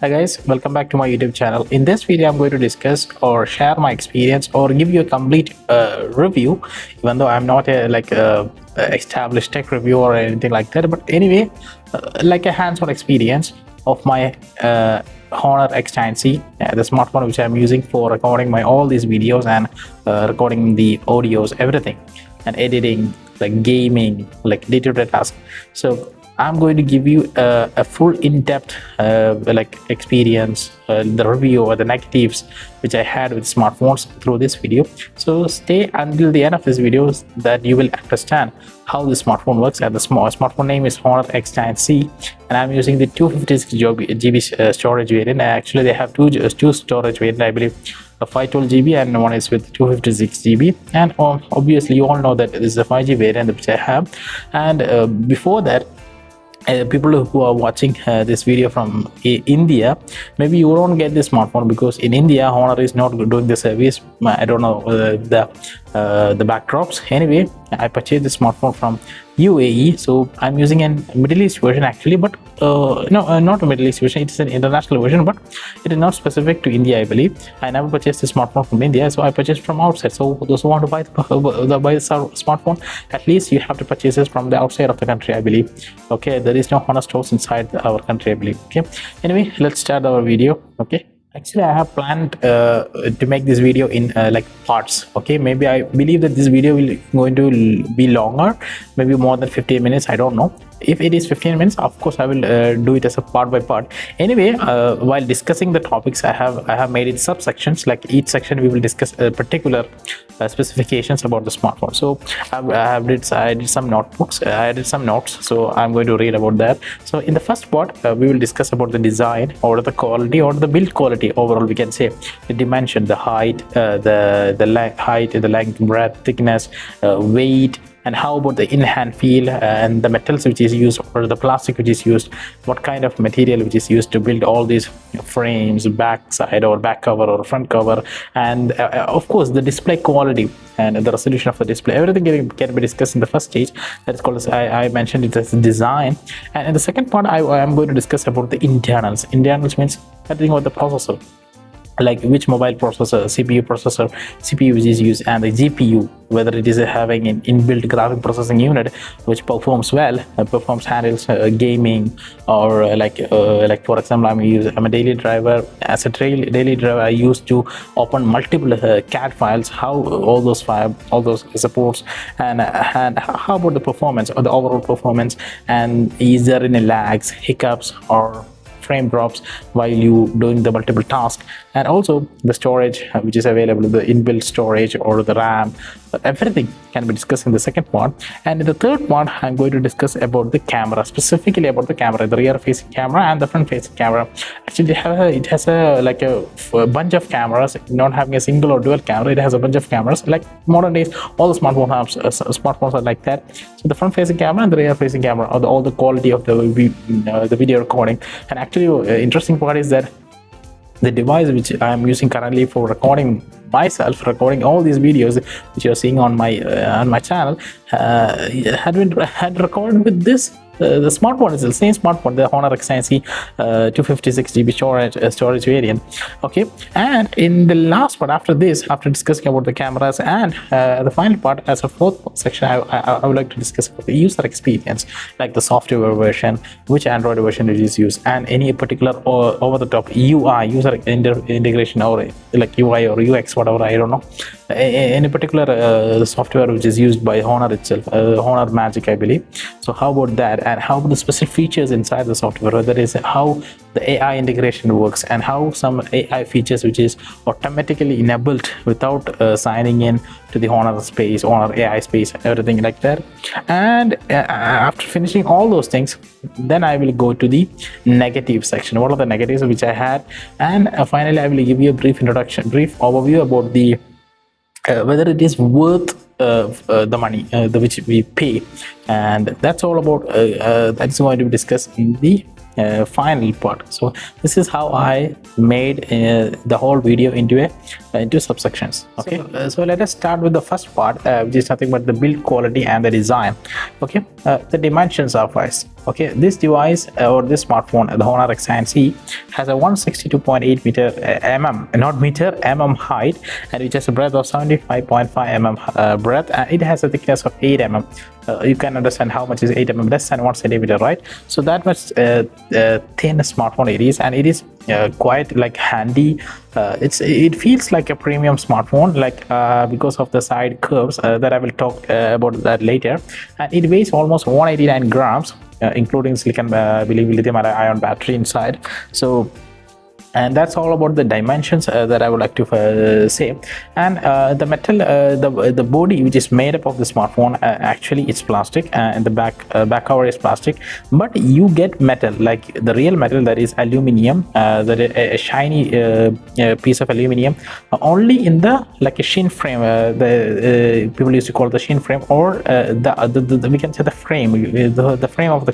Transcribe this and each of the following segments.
Hi guys, welcome back to my YouTube channel. In this video, I'm going to discuss or share my experience or give you a complete review, even though I'm not a established tech review or anything like that. But anyway, like a hands-on experience of my Honor X9c, the smartphone which I'm using for recording my all these videos and recording the audios, everything, and editing, like gaming, like day-to-day tasks. So I'm going to give you a full in-depth experience, the review or the negatives which I had with smartphones through this video. So stay until the end of this video that you will understand how the smartphone works. And the smartphone name is Honor X9c, and I'm using the 256 GB storage variant. Actually, they have two storage variants, I believe. A 512 GB and one is with 256 GB, and obviously you all know that this is a 5G variant which I have. And before that, people who are watching this video from India, maybe you won't get this smartphone because in India Honor is not doing the service. I don't know the backdrops. Anyway, I purchased this smartphone from UAE, so I'm using a Middle East version actually, but no, not a Middle East version, it's an international version, but it is not specific to India, I believe. I never purchased this smartphone from India, so I purchased from outside. So those who want to buy the smartphone, at least you have to purchase this from the outside of the country, I believe. Okay, there is no Honor stores inside our country, I believe. Okay, anyway, let's start our video. Okay, actually I have planned to make this video in like parts. Okay, maybe I believe that this video will going to be longer, maybe more than 15 minutes, I don't know. If it is 15 minutes, of course I will do it as a part by part. Anyway, while discussing the topics, I have made it subsections. Like each section we will discuss particular specifications about the smartphone. So I did some notebooks, I did some notes, so I'm going to read about that. So in the first part, we will discuss about the design or the quality or the build quality overall, we can say. The dimension, the height, the length, breadth, thickness, weight, and how about the in-hand feel and the metals which is used or the plastic which is used, what kind of material which is used to build all these frames, back side or back cover or front cover, and of course the display quality and the resolution of the display. Everything can be discussed in the first stage. That is called, as I mentioned it, as design. And in the second part, I am going to discuss about the internals. Internals means everything about the processor, like which mobile processor, CPU is used, and the GPU, whether it is having an inbuilt graphic processing unit which performs well, handles gaming, or like for example, I'm a daily driver. As a daily driver, I used to open multiple CAD files. How all those supports, and how about the performance or the overall performance, and is there any lags, hiccups, or frame drops while you doing the multiple tasks, and also the storage which is available, the inbuilt storage or the RAM. Everything can be discussed in the second part. And in the third part, I'm going to discuss about the camera, specifically about the camera, the rear facing camera and the front facing camera. Actually it has a bunch of cameras, not having a single or dual camera. It has a bunch of cameras. Like modern days, all the smartphones are like that. So the front facing camera and the rear facing camera, or all the quality of the video recording. And actually interesting part is that the device which I am using currently for recording all these videos which you're seeing on my channel had recorded with this the smartphone is the same smartphone, the Honor X9c 256 GB storage variant. Okay, and in the last part, after discussing about the cameras and the final part, as a fourth section, I would like to discuss about the user experience, like the software version, which Android version it is used, and any particular over-the-top UI, user integration, or like UI or UX, whatever, I don't know, any particular software which is used by Honor itself, Honor Magic, I believe. So how about that, and how the special features inside the software, that is how the AI integration works, and how some AI features which is automatically enabled without signing in to the Honor space, Honor AI space, everything like that. And after finishing all those things, then I will go to the negative section. What are the negatives which I had, and finally I will give you a brief overview about the whether it is worth the money which we pay. And that's all about that's going to be discussed in the final part. So this is how I made the whole video into subsections. Okay, so let us start with the first part, which is nothing but the build quality and the design. Okay, the dimensions are first. Okay, this device or this smartphone, the Honor X9c, has a 162.8 meter not meter, height, and it has a breadth of 75.5 breadth, and it has a thickness of 8 you can understand how much is 8 less than 1 centimeter, right? So that much thin smartphone it is, and it is quite like handy. It feels like a premium smartphone, like because of the side curves that I will talk about that later. And it weighs almost 189 grams, including silicon lithium ion battery inside. So, and that's all about the dimensions that I would like to say. And the metal, the body which is made up of the smartphone, actually it's plastic, and the back cover is plastic, but you get metal, like the real metal, that is aluminum, that is a shiny piece of aluminum, only in the like a shin frame. The people used to call the shin frame, or the we can say the frame, the frame of the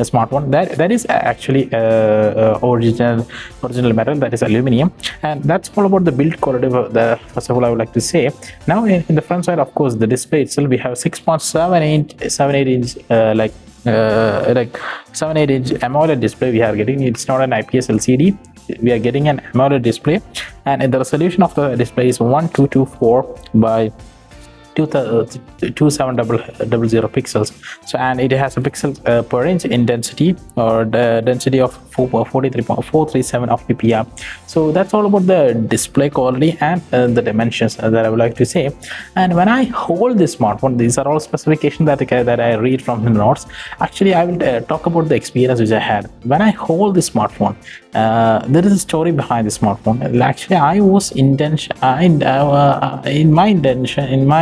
smartphone. That is actually original metal, that is aluminum. And that's all about the build quality of the, first of all, I would like to say. Now in the front side, of course, the display itself, we have 6.78 inch like 7.8 inch AMOLED display we are getting. It's not an IPS LCD, we are getting an AMOLED display, and the resolution of the display is 1224 by 2700 pixels. So, and it has a pixels per inch in density, or the density of 43.437 of ppm. So that's all about the display quality and the dimensions that I would like to say. And when I hold this smartphone, these are all specifications that I read from the notes. Actually, I will talk about the experience which I had when I hold this smartphone. There is a story behind the smartphone. Actually, I was in my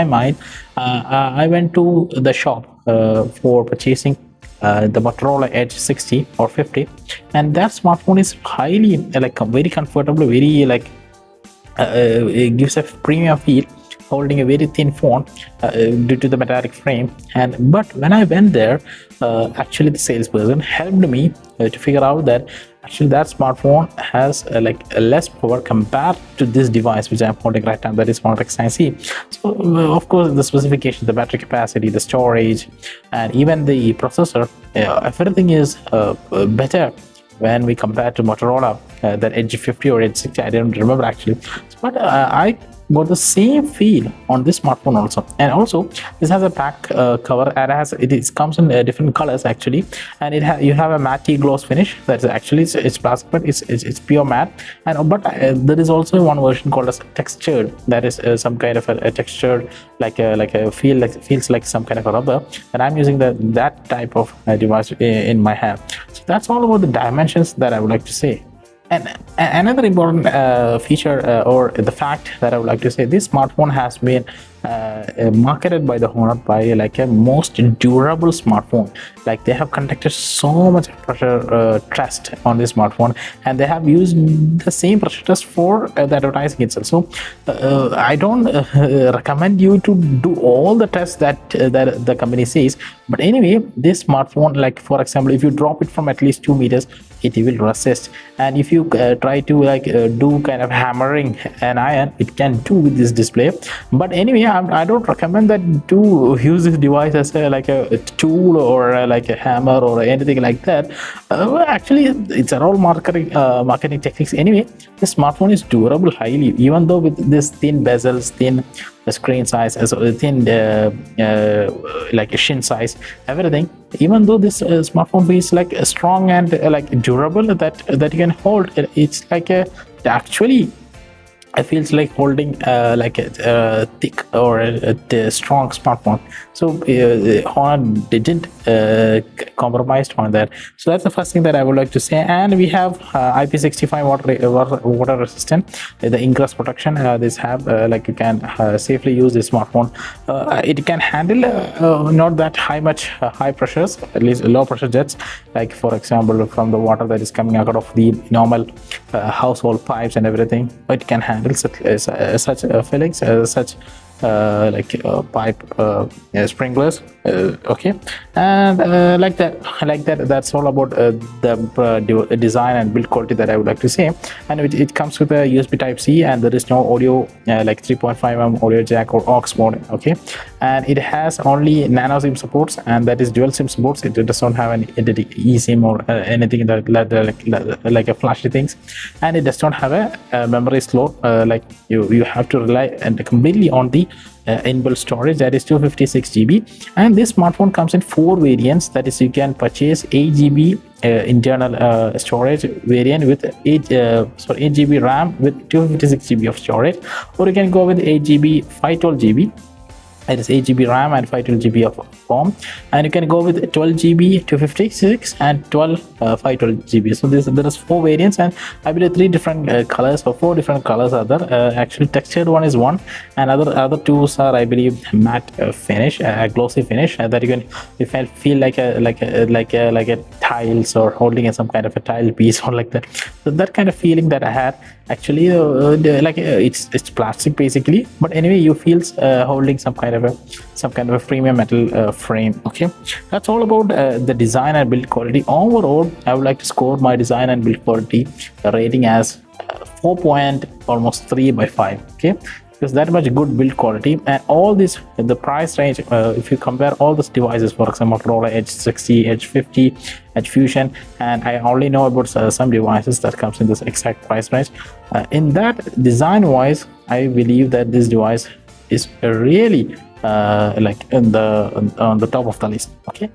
mind, I went to the shop for purchasing the Motorola Edge 60 or 50, and that smartphone is highly like very comfortable, very like it gives a premium feel, holding a very thin phone due to the metallic frame. But when I went there, actually the salesperson helped me to figure out that actually that smartphone has like less power compared to this device which I'm holding right now, that is Honor X9c. So of course the specifications, the battery capacity, the storage, and even the processor, everything is better when we compare to Motorola, that Edge 50 or Edge 60, I don't remember actually. But I got the same feel on this smartphone also. And also this has a back cover, and it comes in different colors actually, and you have a matte gloss finish. That's actually it's plastic, but it's pure matte. And but there is also one version called as textured, that is some kind of a textured feels like some kind of a rubber, and I'm using that type of device in my hand. So that's all about the dimensions that I would like to say. And another important feature or the fact that I would like to say, this smartphone has been marketed by the Honor by like a most durable smartphone. Like they have conducted so much pressure test on this smartphone, and they have used the same pressure test for the advertising itself. So I don't recommend you to do all the tests that the company says, but anyway, this smartphone, like for example, if you drop it from at least 2 meters, it will resist. And if you try to do kind of hammering an iron, it can do with this display. But anyway, I don't recommend that to use this device as a tool or like a hammer or anything like that. Actually, it's all marketing techniques. Anyway, the smartphone is durable highly, even though with this thin bezels, thin screen size, thin like a shin size, everything. Even though this smartphone is like strong and like durable, that you can hold, it's like actually it feels like holding like a thick or a strong smartphone. So Honor didn't compromise on that. So that's the first thing that I would like to say. And we have IP65 water resistant, the ingress protection. This have like you can safely use this smartphone. It can handle not that high pressures, at least low pressure jets, like for example from the water that is coming out of the normal household pipes and everything. It can handle such fillings, such pipe sprinklers. Okay, and that's all about the design and build quality that I would like to say. And it comes with a USB type C, and there is no audio 3.5mm audio jack or aux mode. Okay, and it has only nano SIM supports, and that is dual SIM supports. It does not have any eSIM or anything like a flashy things, and it does not have a memory slot. You have to rely completely on the inbuilt storage, that is 256 GB. And this smartphone comes in 4 variants. That is, you can purchase 8 GB internal storage variant with 8 GB RAM with 256 GB of storage, or you can go with 8 GB 512 GB. It is 8 GB RAM and 512 GB of ROM, and you can go with 12 GB 256 and 512 GB. So there is 4 variants, and I believe 3 different colors or 4 different colors are there. Actually, textured one is one, and other 2 are, I believe, matte finish, glossy finish, that you can feel like a tiles or holding some kind of a tile piece or like that. So that kind of feeling that I had. Actually, it's plastic basically, but anyway, you feel holding some kind of a premium metal frame. Okay, that's all about the design and build quality. Overall, I would like to score my design and build quality rating as 4.3 by 5. Okay, because that much good build quality, and all this, the price range, if you compare all these devices, for example, Motorola H60, H50, H Fusion, and I only know about some devices that comes in this exact price range. In that design wise, I believe that this device is really on the top of the list. Okay.